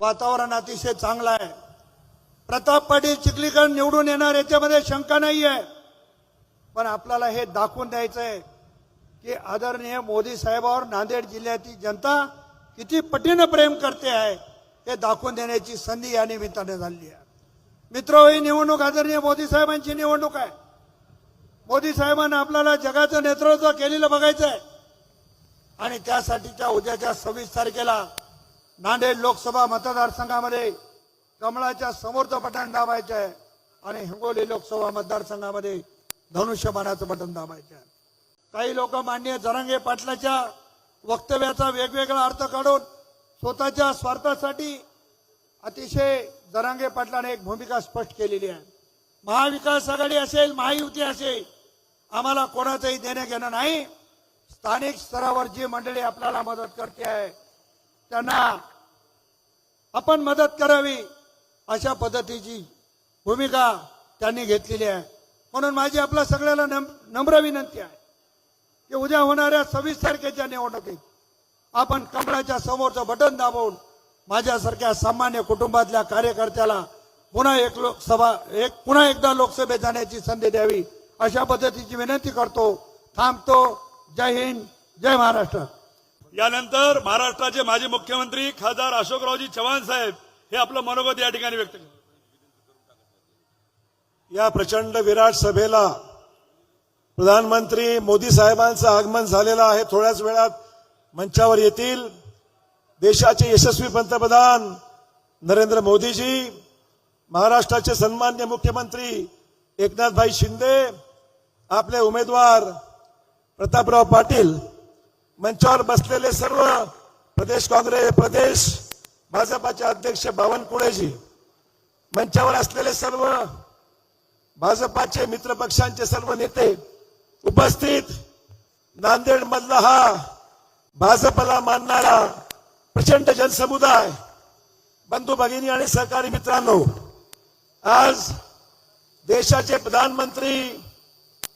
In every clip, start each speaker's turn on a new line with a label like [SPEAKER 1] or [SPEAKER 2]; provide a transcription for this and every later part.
[SPEAKER 1] वातावरण अतिशय चांगलं आहे. प्रताप पाटील चिखलीकर निवडून येणार याच्यामध्ये शंका नाही आहे. पण आपल्याला हे दाखवून द्यायचं आहे की आदरणीय मोदी साहेबांवर नांदेड जिल्ह्यातील जनता किती पटीनं प्रेम करते आहे हे दाखवून देण्याची संधी या निमित्ताने झाली आहे. मित्र, ही निवडणूक आदरणीय मोदी साहेबांची निवडणूक आहे. मोदी साहेबांना आपल्याला जगाचं नेतृत्व केलेलं बघायचं आहे आणि त्यासाठीच्या उद्याच्या 26 तारखेला नांदेड लोकसभा मतदारसंघामध्ये कमळाच्या समोरचं बटन दाबायचं आहे आणि हिंगोली लोकसभा मतदारसंघामध्ये धनुष्यबाणाचं बटन दाबायचं आहे. काही लोक माननीय जरांगे पाटलाच्या वक्तव्याचा वेगवेगळा अर्थ काढून स्वतःच्या स्वार्थासाठी अतिशय जरांगे पाटलाने एक भूमिका स्पष्ट केलेली आहे. महाविकास आघाडी असेल, महायुती असेल, आम्हाला कोणाचंही देणं घेणं नाही. स्थानिक स्तरावर जी मंडळी आपल्याला मदत करते आहे त्यांना आपण मदत करावी अशा पद्धतीची भूमिका त्यांनी घेतलेली आहे. म्हणून माझी आपल्या सगळ्याला नम्र विनंती आहे की उद्या होणाऱ्या 26 तारखेच्या निवडणुकीत आपण कमळाच्या समोरचं बटन दाबून माझ्यासारख्या सामान्य कुटुंबातल्या कार्यकर्त्याला पुन्हा एकदा लोकसभेत जाण्याची संधी द्यावी अशा पद्धतीची विनंती करतो. थांबतो. जय हिंद, जय महाराष्ट्र.
[SPEAKER 2] यानंतर महाराष्ट्राचे माजी मुख्यमंत्री खासदार अशोकरावजी चव्हाण साहेब हे आपलं मनोगत या ठिकाणी व्यक्त करतात.
[SPEAKER 3] या प्रचंड विराट सभेला प्रधानमंत्री मोदी साहेबांचं आगमन झालेलं आहे. थोड्याच वेळात मंचावर येतील. देशाचे यशस्वी पंतप्रधान नरेंद्र मोदीजी, महाराष्ट्राचे सन्मान्य मुख्यमंत्री एकनाथभाई शिंदे, आपले उमेदवार प्रतापराव पाटील, मंचावर बसलेले सर्व प्रदेश भाजपाचे अध्यक्ष बावनकुळेजी, मंचावर असलेले सर्व भाजपाचे मित्र पक्षांचे सर्व नेते उपस्थित, नांदेड मधला हा भाजपला मानणारा प्रचंड जनसमुदाय, बंधू भगिनी आणि सहकारी मित्रांनो, आज देशाचे प्रधानमंत्री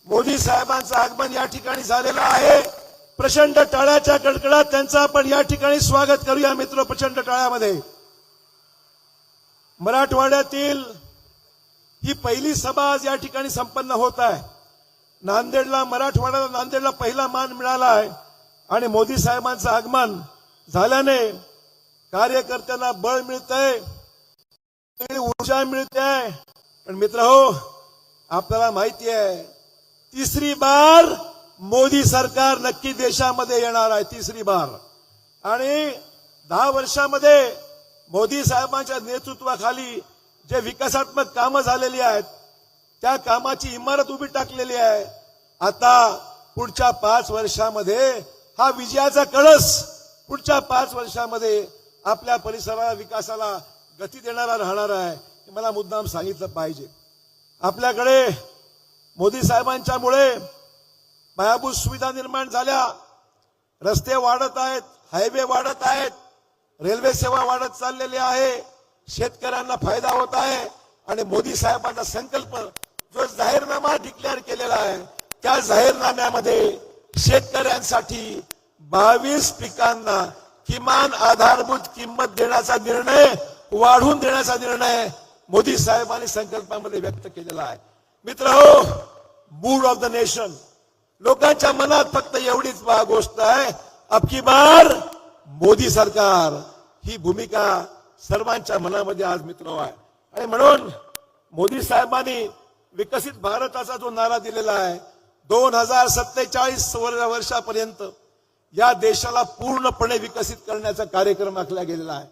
[SPEAKER 3] मोदी साहेबांचं आगमन या ठिकाणी झालेलं आहे. प्रचंड टाळ्याच्या कडकडात त्यांचं आपण या ठिकाणी स्वागत करूया. मित्र, प्रचंड टाळ्यामध्ये मराठवाड्यातील ही पहिली सभा आज या ठिकाणी संपन्न होत आहे. नांदेडला पहिला मान मिळाला आहे आणि मोदी साहेबांचं आगमन झाल्याने कार्यकर्त्यांना बळ मिळतंय, ऊर्जा मिळते. पण मित्र हो, आपल्याला माहिती आहे तिसरी बार मोदी सरकार नक्की देशामध्ये येणार आहे. तिसरी बार. आणि 10 वर्षामध्ये मोदी साहेबांच्या नेतृत्वाखाली जे विकासात्मक कामं झालेली आहेत त्या कामाची इमारत उभी टाकलेली आहे. आता पुढच्या 5 वर्षामध्ये हा विजयाचा कळस पुढच्या 5 वर्षामध्ये आपल्या परिसराला विकासाला गती देणारा राहणार आहे. हे मला मुद्दाम सांगितलं पाहिजे. आपल्याकडे मोदी साहेबांच्यामुळे पायाभूत सुविधा निर्माण झाल्या, रस्ते वाढत आहेत, हायवे वाढत आहेत, रेल्वे सेवा वाढत चाललेली आहे, शेतकऱ्यांना फायदा होत आहे. आणि मोदी साहेबांचा संकल्प जो जाहीरनामा डिक्लेअर केलेला आहे त्या जाहीरनाम्यामध्ये शेतकऱ्यांसाठी 22 पिकांना किमान आधारभूत किंमत देण्याचा निर्णय, वाढवून देण्याचा निर्णय मोदी साहेबांनी संकल्पामध्ये व्यक्त केलेला आहे. मित्र हो, मूड ऑफ द नेशन, लोकांच्या मनात फक्त एवढीच गोष्ट आहे, अब की बार मोदी सरकार, ही भूमिका सर्वांच्या मनामध्ये आज मित्र आहे. आणि म्हणून मोदी साहेबांनी विकसित भारताचा जो नारा दिलेला आहे 2047 वर्षापर्यंत या देशाला पूर्णपणे विकसित करण्याचा कार्यक्रम आखला गेलेला आहे.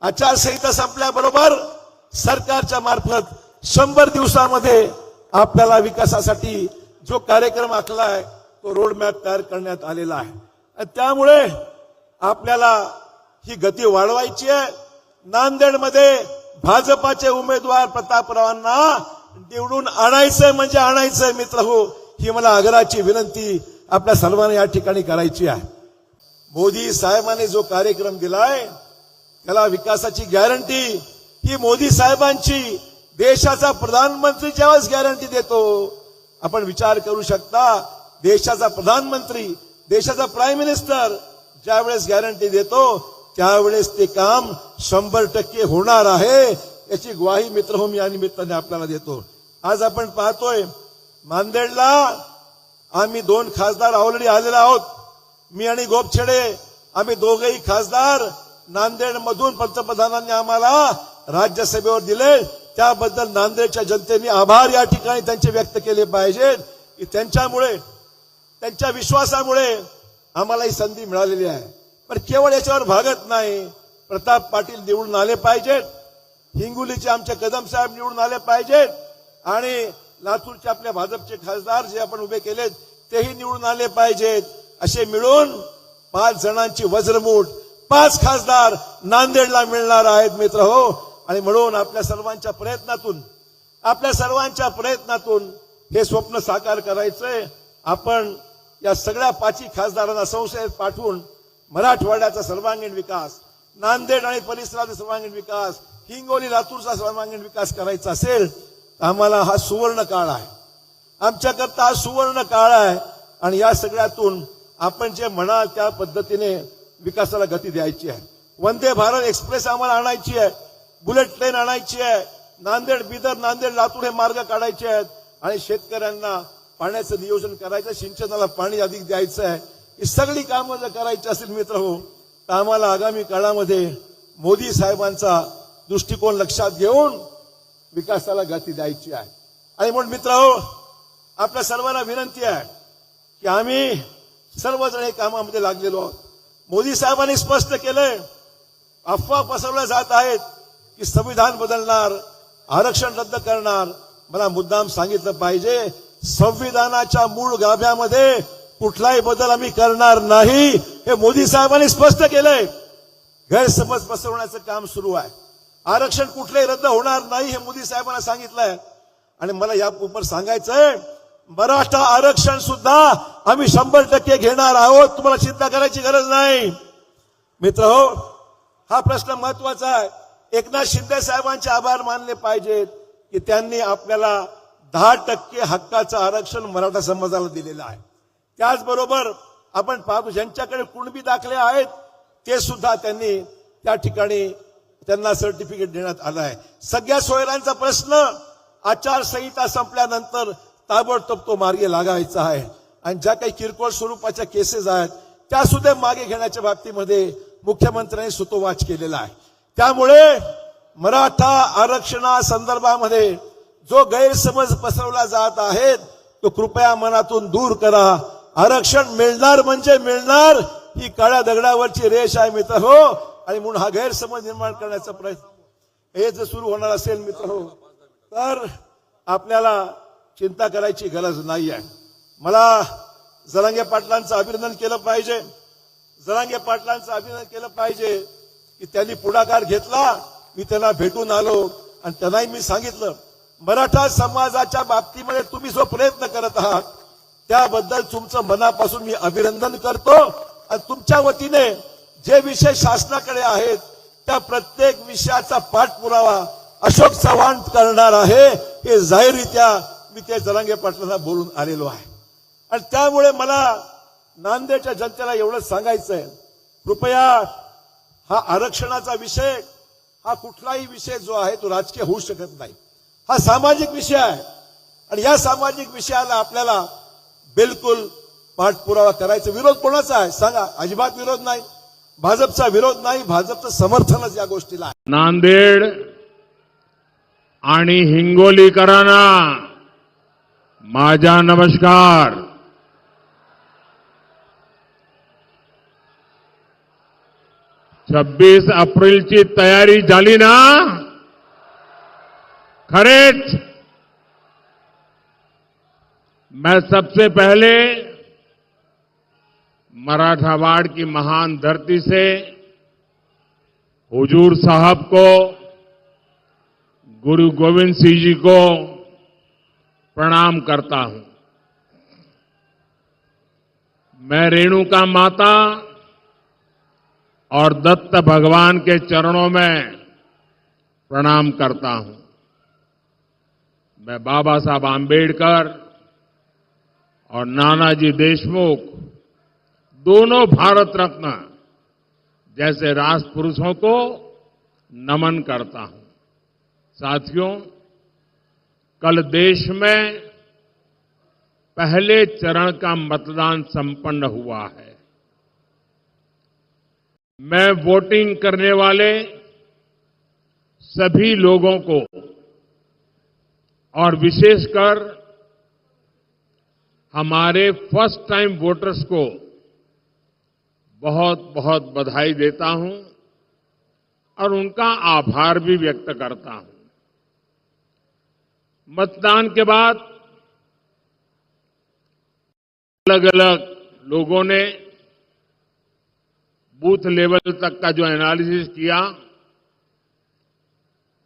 [SPEAKER 3] आचारसंहिता संपल्याबरोबर सरकारच्या मार्फत 100 दिवसामध्ये आपल्याला विकासासाठी जो कार्यक्रम आखला आहे तो रोडमॅप तयार करण्यात आलेला आहे. आणि त्यामुळे आपल्याला ही गती वाढवायची आहे. नांदेडमध्ये भाजपाचे उमेदवार प्रतापरावांना निवडून आणायचंय म्हणजे आणायचंय. मित्र हो, ही मला आग्रहाची विनंती आपल्या सर्वांना या ठिकाणी करायची आहे. मोदी साहेबांनी जो कार्यक्रम दिलाय त्याला विकासाची गॅरंटी ही मोदी साहेबांची देशाचा प्रधानमंत्री ज्यावेळेस गॅरंटी देतो, आपण विचार करू शकता, देशाचा प्रधानमंत्री, देशाचा प्राईम मिनिस्टर ज्यावेळेस गॅरंटी देतो त्यावेळेस ते काम 100% होणार आहे याची ग्वाही मित्रहो मी या निमित्ताने आपल्याला देतो. आज आपण पाहतोय नांदेडला आम्ही 2 खासदार ऑलरेडी आलेलो आहोत. मी आणि गोपछडे आम्ही दोघेही खासदार नांदेडमधून पंतप्रधानांनी आम्हाला राज्यसभेवर दिले. त्याबद्दल नांदेडच्या जनतेने आभार या ठिकाणी त्यांचे व्यक्त केले पाहिजेत की त्यांच्यामुळे त्यांच्या विश्वासामुळे आम्हाला ही संधी मिळालेली आहे. पण केवळ याच्यावर भागत नाही. प्रताप पाटील निवडून आले पाहिजेत, हिंगोलीचे आमचे कदम साहेब निवडून आले पाहिजेत आणि लातूरचे आपल्या भाजपचे खासदार जे आपण उभे केलेत तेही निवडून आले पाहिजेत. असे मिळून 5 जणांची वज्रमूठ 5 खासदार नांदेडला मिळणार आहेत मित्रहो. आणि म्हणून आपल्या सर्वांच्या प्रयत्नातून हे स्वप्न साकार करायचंय. आपण या सगळ्या 5 खासदारांना संसदेत पाठवून मराठवाड्याचा सर्वांगीण विकास, नांदेड आणि परिसराचा सर्वांगीण विकास, हिंगोली लातूरचा सर्वांगीण विकास करायचा असेल तर आम्हाला हा सुवर्ण काळ आहे. आमच्याकरता हा सुवर्ण काळ आहे आणि या सगळ्यातून आपण जे म्हणाल त्या पद्धतीने विकासाला गती द्यायची आहे. वंदे भारत एक्सप्रेस आम्हाला आणायची आहे, बुलेट ट्रेन आणायची आहे, नांदेड बिदर नांदेड लातूर हे मार्ग काढायचे आहेत आणि शेतकऱ्यांना पाण्याचं नियोजन करायचं, सिंचनाला पाणी अधिक द्यायचं आहे. ही सगळी कामं जर करायची असेल मित्रहो तर आम्हाला आगामी काळामध्ये मोदी साहेबांचा दृष्टिकोन लक्षात घेऊन विकासाला गती द्यायची आहे. आणि म्हणून मित्रहो आपल्या सर्वांना विनंती आहे की आम्ही सर्वजण या कामामध्ये लागलेलो आहोत. मोदी साहेबांनी स्पष्ट केलंय, अफवा पसरवल्या जात आहेत की संविधान बदलणार, आरक्षण रद्द करणार. मला मुद्दाम सांगितलं पाहिजे, संविधानाच्या मूळ गाभ्यामध्ये कुठलाही बदल आम्ही करणार नाही हे मोदी साहेबांनी स्पष्ट केलंय. गैरसमज पसरवण्याचं काम सुरू आहे. आरक्षण कुठलेही रद्द होणार नाही हे मोदी साहेबांना सांगितलंय. आणि मला यावर सांगायचंय, मराठा आरक्षण सुद्धा आम्ही 100% घेणार आहोत. तुम्हाला चिंता करायची गरज नाही मित्रहो. हा प्रश्न महत्वाचा आहे. एकनाथ शिंदे साहेबांचे आभार मानले पाहिजेत की त्यांनी आपल्याला 10% हक्काचं आरक्षण मराठा समाजाला दिलेलं आहे. त्याचबरोबर आपण पाहतो ज्यांच्याकडे कुणबी दाखले आहेत ते सुद्धा त्यांनी त्या ठिकाणी त्यांना सर्टिफिकेट देण्यात आलं आहे. सगळ्या सोयऱ्यांचा प्रश्न आचारसंहिता संपल्यानंतर ताबडतोब तो मार्गे लागायचा आहे. आणि ज्या काही किरकोळ स्वरूपाच्या केसेस आहेत त्या सुद्धा मागे घेण्याच्या बाबतीमध्ये मुख्यमंत्र्यांनी सुतोवाच केलेला आहे. त्यामुळे मराठा आरक्षणासंदर्भामध्ये जो गैरसमज पसरवला जात आहे तो कृपया मनातून दूर करा. आरक्षण मिळणार म्हणजे मिळणार, ही काळ्या दगडावरची रेष आहे मित्र हो. आणि म्हणून हा गैरसमज निर्माण करण्याचा प्रयत्न हे जर सुरू होणार असेल मित्र हो तर आपल्याला चिंता करायची गरज नाही आहे. मला जरांगे पाटलांचं अभिनंदन केलं पाहिजे. जरांगे पाटलांचं अभिनंदन केलं पाहिजे की त्यांनी पुढाकार घेतला. मी त्यांना भेटून आलो आणि त्यांनाही मी सांगितलं, मराठा समाजाच्या बाबतीमध्ये तुम्ही जो प्रयत्न करत आहात त्याबद्दल तुमचं मनापासून मी अभिनंदन करतो. आणि तुमच्या वतीने जे विषय शासनाकडे आहेत त्या प्रत्येक विषयाचा पाठपुरावा अशोक चव्हाण करणार आहे हे जाहीररित्या मी त्या जरांगे पाटलांना बोलून आलेलो आहे. आणि त्यामुळे मला नांदेडच्या जनतेला एवढंच सांगायचंय, कृपया हा आरक्षणाचा विषय हा कुठलाही विषय जो आहे तो राजकीय होऊ शकत नाही. हा सामाजिक विषय आहे आणि या सामाजिक विषयाला आपल्याला बिलकुल पाठपुरावा करायचा. विरोध कोणाचा आहे सांगा? अजिबात विरोध नाही. भाजपचा विरोध नाही, भाजपचं समर्थनच या गोष्टीला आहे.
[SPEAKER 4] नांदेड आणि हिंगोलीकरांना माझा नमस्कार. 26 एप्रिलची तयारी झाली ना? खरेच मैं सबसे पहले मराठावाड़ की महान धरती से हुजूर साहब को, गुरु गोविंद सिंह जी को प्रणाम करता हूं. मैं रेणुका माता और दत्त भगवान के चरणों में प्रणाम करता हूं. मैं बाबा साहब आंबेडकर और नानाजी देशमुख दोनों भारत रत्न जैसे राष्ट्रपुरुषों को नमन करता हूं। साथियों, कल देश में पहले चरण का मतदान संपन्न हुआ है। मैं वोटिंग करने वाले सभी लोगों को और विशेषकर हमारे फर्स्ट टाइम वोटर्स को बहुत बहुत बधाई देता हूं और उनका आभार भी व्यक्त करता हूं। मतदान के बाद अलग अलग लोगों ने बूथ लेवल तक का जो एनालिसिस किया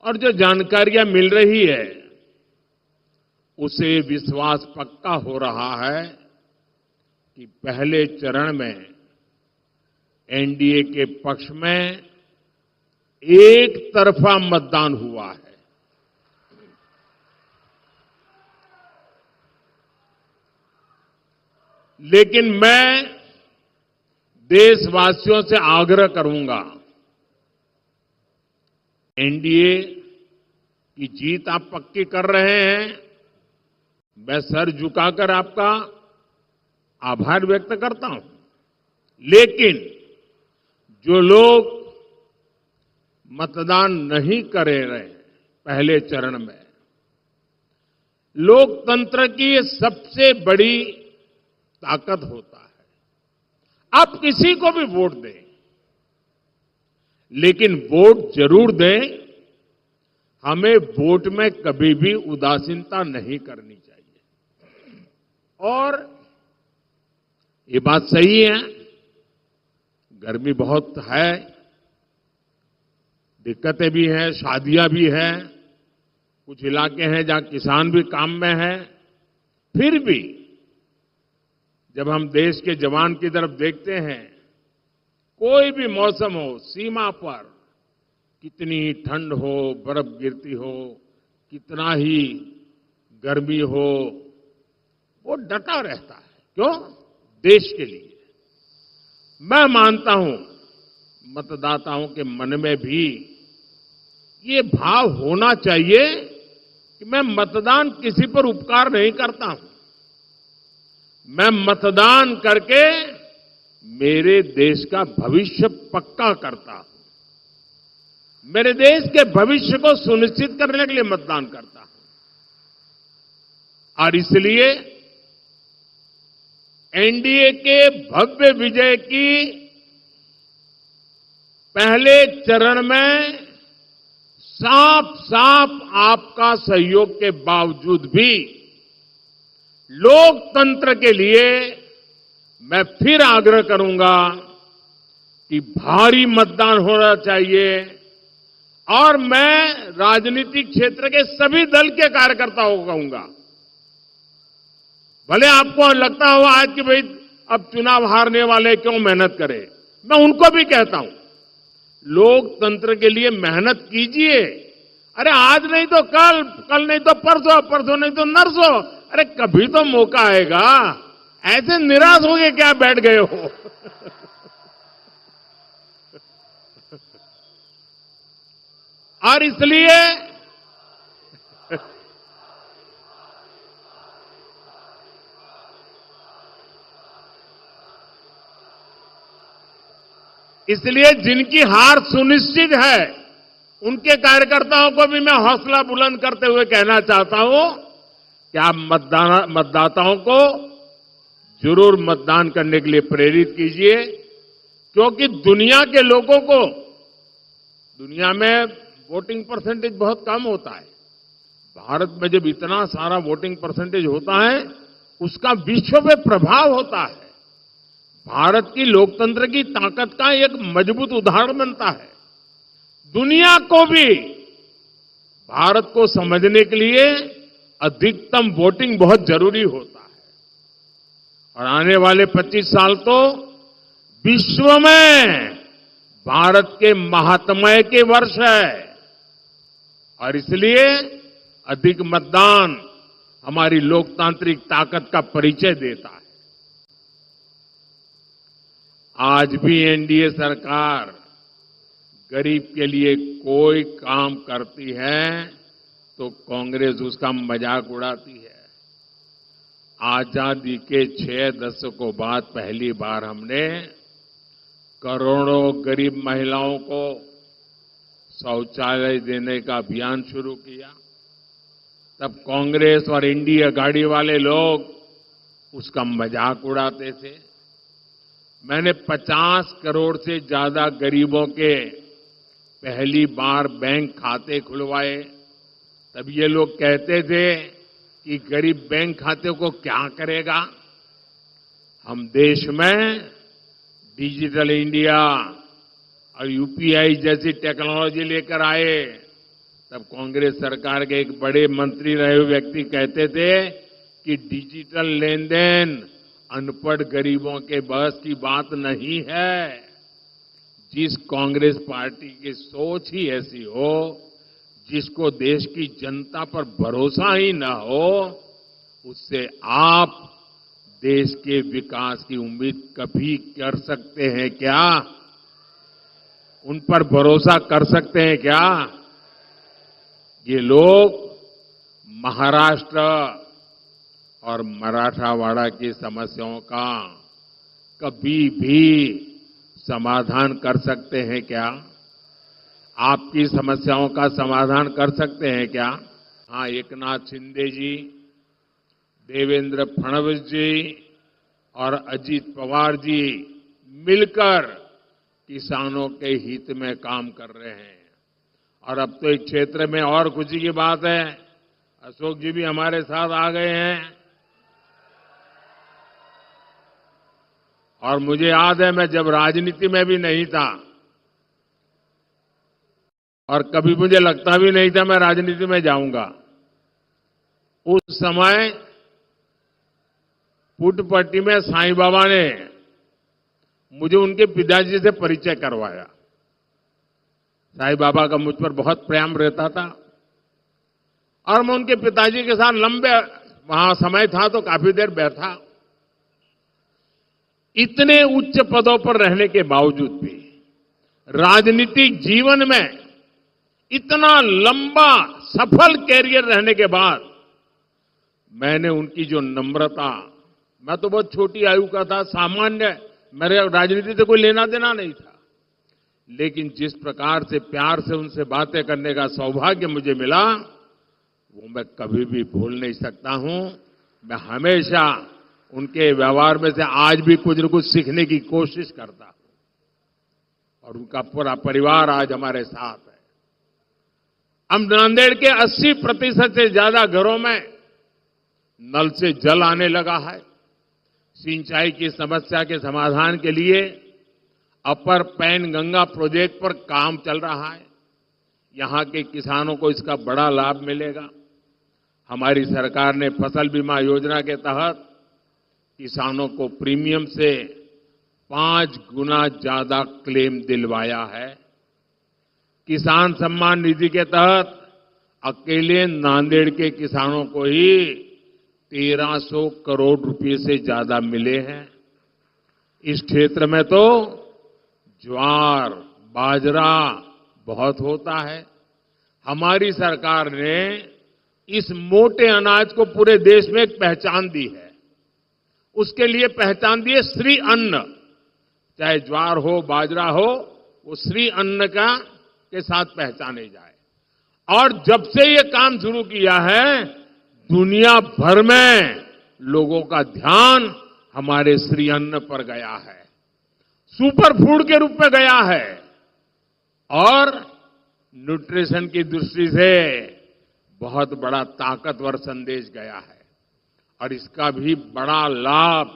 [SPEAKER 4] और जो जानकारियां मिल रही है, उसे विश्वास पक्का हो रहा है कि पहले चरण में एनडीए के पक्ष में एक तरफा मतदान हुआ है। लेकिन मैं देशवासियों से आग्रह करूंगा, एनडीए की जीत आप पक्की कर रहे हैं, मैं सर झुकाकर आपका आभार व्यक्त करता हूं। लेकिन जो लोग मतदान नहीं कर रहे पहले चरण में, लोकतंत्र की ये सबसे बड़ी ताकत होता है। आप किसी को भी वोट दें, लेकिन वोट जरूर दें। हमें वोट में कभी भी उदासीनता नहीं करनी चाहिए। और ये बात सही है, गर्मी बहुत है, दिक्कतें भी हैं, शादियां भी हैं, कुछ इलाके हैं जहां किसान भी काम में हैं। फिर भी जब हम देश के जवान की तरफ देखते हैं, कोई भी मौसम हो, सीमा पर कितनी ही ठंड हो, बर्फ गिरती हो, कितना ही गर्मी हो, वो डटा रहता है। क्यों? देश के लिए। मैं मानता हूं मतदाताओं के मन में भी ये भाव होना चाहिए कि मैं मतदान किसी पर उपकार नहीं करता हूं, मैं मतदान करके मेरे देश का भविष्य पक्का करता हूं, मेरे देश के भविष्य को सुनिश्चित करने के लिए मतदान करता हूं। और इसलिए एनडीए के भव्य विजय की पहले चरण में साफ साफ आपका सहयोग के बावजूद भी लोकतंत्र के लिए मैं फिर आग्रह करूंगा कि भारी मतदान होना चाहिए। और मैं राजनीतिक क्षेत्र के सभी दल के कार्यकर्ताओं को कहूंगा, भले आपको लगता हो आज कि भाई अब चुनाव हारने वाले क्यों मेहनत करें, मैं उनको भी कहता हूं, लोकतंत्र के लिए मेहनत कीजिए। अरे आज नहीं तो कल, कल नहीं तो परसों, परसों नहीं तो नरसों, अरे कभी तो मौका आएगा। ऐसे निराश हो गए क्या बैठ गए हो? और इसलिए जिनकी हार सुनिश्चित है, उनके कार्यकर्ताओं को भी मैं हौसला बुलंद करते हुए कहना चाहता हूं कि आप मतदाताओं को जरूर मतदान करने के लिए प्रेरित कीजिए। क्योंकि दुनिया के लोगों को, दुनिया में वोटिंग परसेंटेज बहुत कम होता है, भारत में जब इतना सारा वोटिंग परसेंटेज होता है, उसका विश्व में प्रभाव होता है। भारत की लोकतंत्र की ताकत का एक मजबूत उदाहरण बनता है। दुनिया को भी भारत को समझने के लिए अधिकतम वोटिंग बहुत जरूरी होता है। और आने वाले 25 साल तो विश्व में भारत के महात्म्य के वर्ष है। और इसलिए अधिक मतदान हमारी लोकतांत्रिक ताकत का परिचय देता है। आज भी एनडीए सरकार गरीब के लिए कोई काम करती है तो कांग्रेस उसका मजाक उड़ाती है। आजादी के 6 दशकों बाद पहली बार हमने करोड़ों गरीब महिलाओं को शौचालय देने का अभियान शुरू किया। तब कांग्रेस और इंडिया गाड़ी वाले लोग उसका मजाक उड़ाते थे। मैंने 50 करोड़ से ज्यादा गरीबों के पहली बार बैंक खाते खुलवाए। तब ये लोग कहते थे कि गरीब बैंक खाते को क्या करेगा। हम देश में डिजिटल इंडिया और यूपीआई जैसी टेक्नोलॉजी लेकर आए। तब कांग्रेस सरकार के एक बड़े मंत्री रहे हुए व्यक्ति कहते थे कि डिजिटल लेन देन अनपढ़ गरीबों के बस की बात नहीं है। जिस कांग्रेस पार्टी की सोच ही ऐसी हो, जिसको देश की जनता पर भरोसा ही न हो, उससे आप देश के विकास की उम्मीद कभी कर सकते हैं क्या? उन पर भरोसा कर सकते हैं क्या? ये लोग महाराष्ट्र और मराठवाड़ा की समस्याओं का कभी भी समाधान कर सकते हैं क्या? आपकी समस्याओं का समाधान कर सकते हैं क्या? हाँ, एकनाथ शिंदे जी, देवेंद्र फडणवीस जी और अजीत पवार जी मिलकर किसानों के हित में काम कर रहे हैं। और अब तो इस क्षेत्र में और खुशी की बात है, अशोक जी भी हमारे साथ आ गए हैं। और मुझे याद है, मैं जब राजनीति में भी नहीं था और कभी मुझे लगता भी नहीं था मैं राजनीति में जाऊंगा, उस समय पुट्टपट्टी में साईं बाबा ने मुझे उनके पिताजी से परिचय करवाया। साईं बाबा का मुझ पर बहुत प्रेम रहता था और मैं उनके पिताजी के साथ लंबे वहां समय था तो काफी देर बैठा। इतने उच्च पदों पर रहने के बावजूद भी राजनीतिक जीवन में इतना लंबा सफल कैरियर रहने के बाद मैंने उनकी जो नम्रता, मैं तो बहुत छोटी आयु का था, सामान्य, मेरे राजनीति से कोई लेना देना नहीं था, लेकिन जिस प्रकार से प्यार से उनसे बातें करने का सौभाग्य मुझे मिला वो मैं कभी भी भूल नहीं सकता हूं। मैं हमेशा उनके व्यवहार में से आज भी कुछ न कुछ सीखने की कोशिश करता हूं और उनका पूरा परिवार आज हमारे साथ है। अब नांदेड़ के 80% से ज्यादा घरों में नल से जल आने लगा है। सिंचाई की समस्या के समाधान के लिए अपर पैन गंगा प्रोजेक्ट पर काम चल रहा है। यहां के किसानों को इसका बड़ा लाभ मिलेगा। हमारी सरकार ने फसल बीमा योजना के तहत किसानों को प्रीमियम से 5 गुना ज्यादा क्लेम दिलवाया है। किसान सम्मान निधि के तहत अकेले नांदेड़ के किसानों को ही 1300 करोड़ रुपए से ज्यादा मिले हैं। इस क्षेत्र में तो ज्वार, बाजरा बहुत होता है। हमारी सरकार ने इस मोटे अनाज को पूरे देश में एक पहचान दी है। उसके लिए पहचान दी है श्री अन्न। चाहे ज्वार हो, बाजरा हो, वो श्री अन्न का के साथ पहचाने जाए। और जब से ये काम शुरू किया है, दुनिया भर में लोगों का ध्यान हमारे श्री अन्न पर गया है, सुपर फूड के रूप में गया है और न्यूट्रिशन की दृष्टि से बहुत बड़ा ताकतवर संदेश गया है। और इसका भी बड़ा लाभ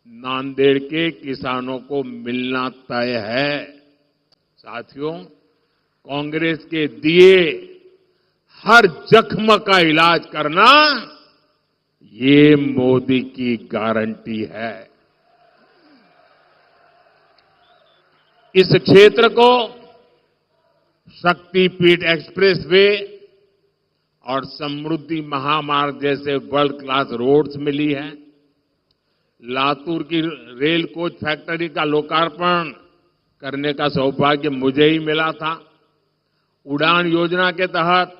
[SPEAKER 4] नांदेड़ के किसानों को मिलना तय है। साथियों, कांग्रेस के दिए हर जख्म का इलाज करना ये मोदी की गारंटी है। इस क्षेत्र को शक्तिपीठ एक्सप्रेस वे और समृद्धि महामार्ग जैसे वर्ल्ड क्लास रोड्स मिली है। लातूर की रेल कोच फैक्ट्री का लोकार्पण करने का सौभाग्य मुझे ही मिला था। उड़ान योजना के तहत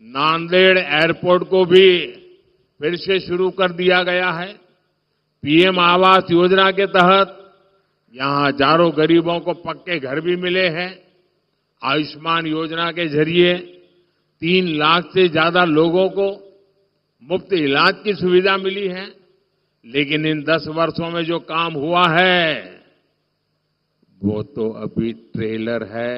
[SPEAKER 4] नांदेड़ एयरपोर्ट को भी फिर से शुरू कर दिया गया है। पीएम आवास योजना के तहत यहां हजारों गरीबों को पक्के घर भी मिले हैं। आयुष्मान योजना के जरिए 3 लाख से ज्यादा लोगों को मुफ्त इलाज की सुविधा मिली है। लेकिन इन 10 वर्षों में जो काम हुआ है वो तो अभी ट्रेलर है।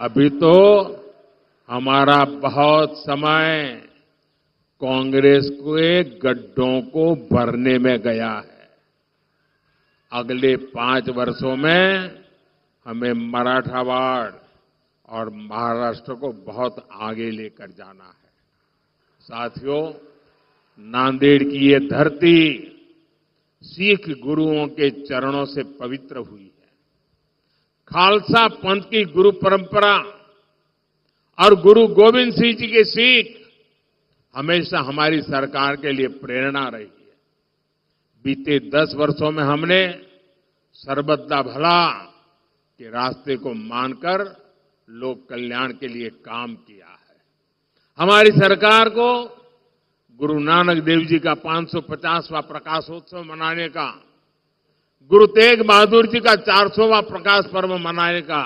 [SPEAKER 4] अभी तो हमारा बहुत समय कांग्रेस के गड्ढों को भरने में गया है। अगले 5 वर्षों में हमें मराठवाड़ और महाराष्ट्र को बहुत आगे लेकर जाना है। साथियों, नांदेड़ की ये धरती सिख गुरुओं के चरणों से पवित्र हुई है। खालसा पंथ की गुरु परंपरा और गुरु गोविंद सिंह जी की सीख हमेशा हमारी सरकार के लिए प्रेरणा रही है। बीते 10 वर्षों में हमने सर्वदा भला के रास्ते को मानकर लोक कल्याण के लिए काम किया है। हमारी सरकार को गुरु नानक देव जी का 550वां प्रकाशोत्सव मनाने का, गुरु तेग बहादुर जी का 400वां प्रकाश पर्व मनाने का,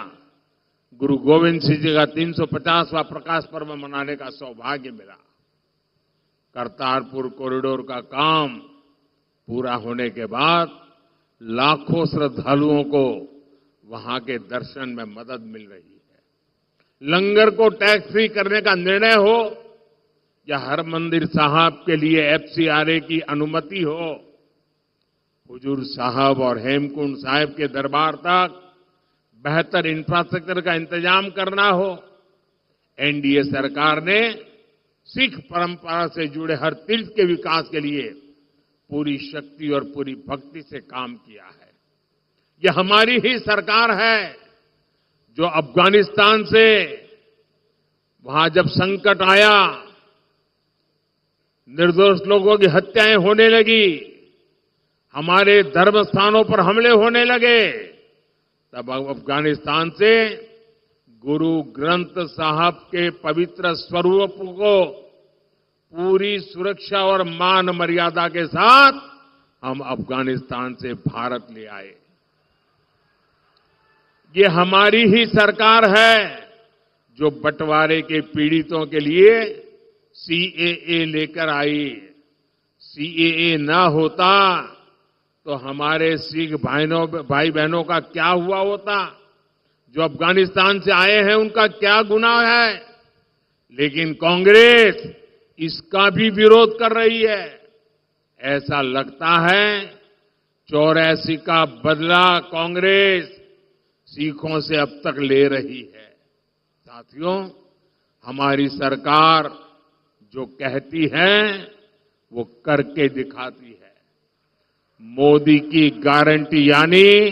[SPEAKER 4] गुरु गोविंद सिंह जी का 350वां प्रकाश पर्व मनाने का सौभाग्य मिला। करतारपुर कॉरिडोर का काम पूरा होने के बाद लाखों श्रद्धालुओं को वहां के दर्शन में मदद मिल रही है। लंगर को टैक्स फ्री करने का निर्णय हो या हर मंदिर साहब के लिए एफसीआरए की अनुमति हो, हुजूर साहब और हेमकुंड साहिब के दरबार तक बेहतर इंफ्रास्ट्रक्चर का इंतजाम करना हो, एनडीए सरकार ने सिख परंपरा से जुड़े हर तीर्थ के विकास के लिए पूरी शक्ति और पूरी भक्ति से काम किया है। यह हमारी ही सरकार है जो अफगानिस्तान से वहां जब संकट आया, निर्दोष लोगों की हत्याएं होने लगी, हमारे धर्म स्थानों पर हमले होने लगे, तब अफगानिस्तान से गुरु ग्रंथ साहब के पवित्र स्वरूप को पूरी सुरक्षा और मान मर्यादा के साथ हम अफगानिस्तान से भारत ले आए। ये हमारी ही सरकार है जो बंटवारे के पीड़ितों के लिए सीएए लेकर आई। सीएए ना होता तो हमारे सिख भाई बहनों का क्या हुआ होता? जो अफगानिस्तान से आए हैं उनका क्या गुनाह है? लेकिन कांग्रेस इसका भी विरोध कर रही है। ऐसा लगता है 84 का बदला कांग्रेस सिखों से अब तक ले रही है। साथियों, हमारी सरकार जो कहती है वो करके दिखाती है। मोदी की गारंटी यानी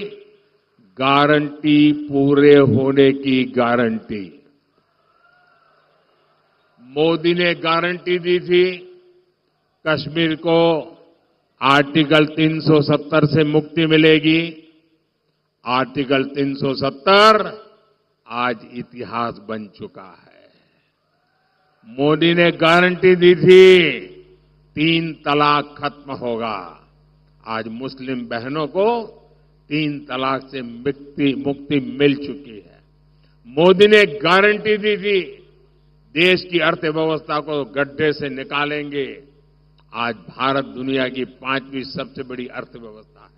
[SPEAKER 4] गारंटी पूरे होने की गारंटी। मोदी ने गारंटी दी थी कश्मीर को आर्टिकल 370 से मुक्ति मिलेगी। आर्टिकल 370 आज इतिहास बन चुका है। मोदी ने गारंटी दी थी 3 तलाक खत्म होगा। आज मुस्लिम बहनों को 3 तलाक से मुक्ति मिल चुकी है। मोदी ने गारंटी दी थी देश की अर्थव्यवस्था को गड्ढे से निकालेंगे। आज भारत दुनिया की 5वीं सबसे बड़ी अर्थव्यवस्था है।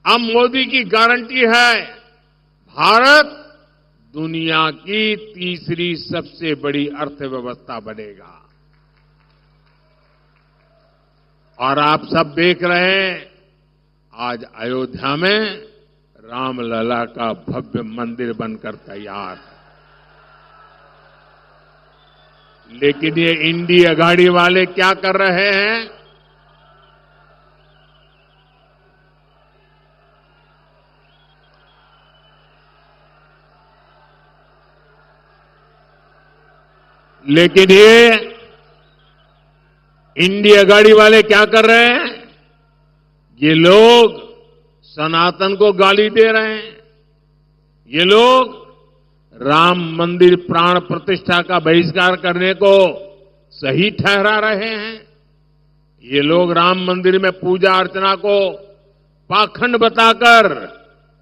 [SPEAKER 4] अब मोदी की गारंटी है भारत दुनिया की 3री सबसे बड़ी अर्थव्यवस्था बनेगा। और आप सब देख रहे हैं आज अयोध्या में रामलला का भव्य मंदिर बनकर तैयार है। लेकिन ये इंडी अघाड़ी वाले क्या कर रहे हैं? लेकिन इंडिया गाड़ी वाले क्या कर रहे हैं? ये लोग सनातन को गाली दे रहे हैं। ये लोग राम मंदिर प्राण प्रतिष्ठा का बहिष्कार करने को सही ठहरा रहे हैं। ये लोग राम मंदिर में पूजा अर्चना को पाखंड बताकर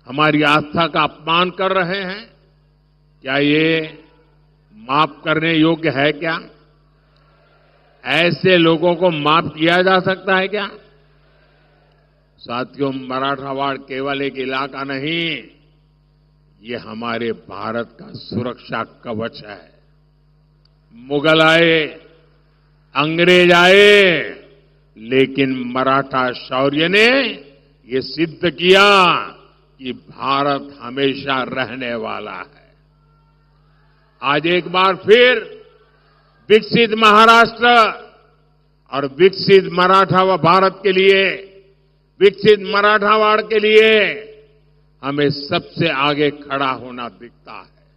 [SPEAKER 4] हमारी आस्था का अपमान कर रहे हैं। क्या ये माफ करने योग्य है क्या? ऐसे लोगों को माफ किया जा सकता है क्या? साथियों, मराठवाड़ केवल एक इलाका नहीं, ये हमारे भारत का सुरक्षा कवच है। मुगल आए, अंग्रेज आए, लेकिन मराठा शौर्य ने ये सिद्ध किया कि भारत हमेशा रहने वाला है। आज एक बार फिर विकसित महाराष्ट्र और विकसित मराठा भारत के लिए, विकसित मराठावाड़ के लिए हमें सबसे आगे खड़ा होना दिखता है।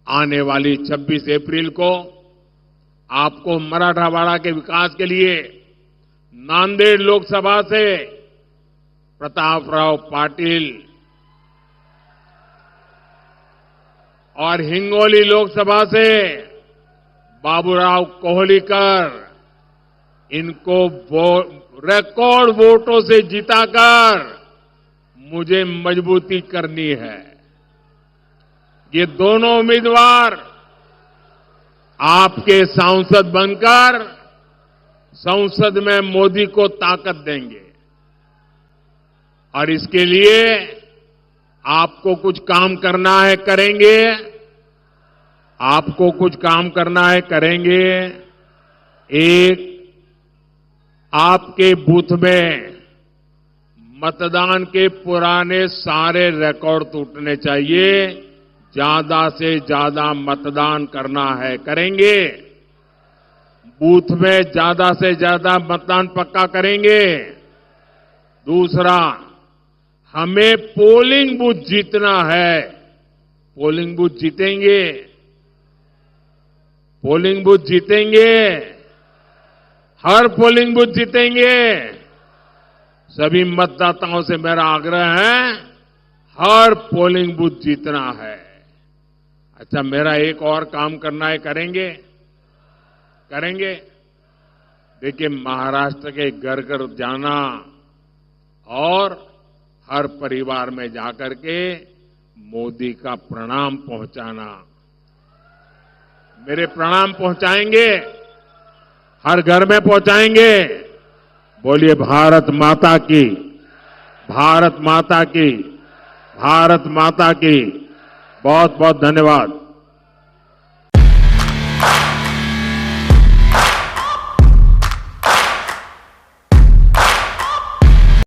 [SPEAKER 4] आने वाली 26 अप्रैल को आपको मराठावाड़ा के विकास के लिए नांदेड़ लोकसभा से प्रतापराव पाटिल और हिंगोली लोकसभा से बाबूराव कोहलीकर, इनको रिकॉर्ड वोटों से जिताकर मुझे मजबूती करनी है। ये दोनों उम्मीदवार आपके सांसद बनकर संसद में मोदी को ताकत देंगे और इसके लिए आपको कुछ काम करना है, करेंगे। आपको कुछ काम करना है, करेंगे। एक, आपके बूथ में मतदान के पुराने सारे रिकॉर्ड टूटने चाहिए। ज्यादा से ज्यादा मतदान करना है, करेंगे। बूथ में ज्यादा से ज्यादा मतदान पक्का करेंगे। दूसरा, हमें पोलिंग बूथ जीतना है। पोलिंग बूथ जीतेंगे, पोलिंग बूथ जीतेंगे, हर पोलिंग बूथ जीतेंगे। सभी मतदाताओं से मेरा आग्रह है, हर पोलिंग बूथ जीतना है। अच्छा, मेरा एक और काम करना है, करेंगे? करेंगे। देखिए, महाराष्ट्र के घर घर जाना और हर परिवार में जाकर के मोदी का प्रणाम पहुंचाना। मेरे प्रणाम पहुंचाएंगे, हर घर में पहुंचाएंगे। बोलिए भारत माता की, भारत माता की, भारत माता की। बहुत बहुत धन्यवाद।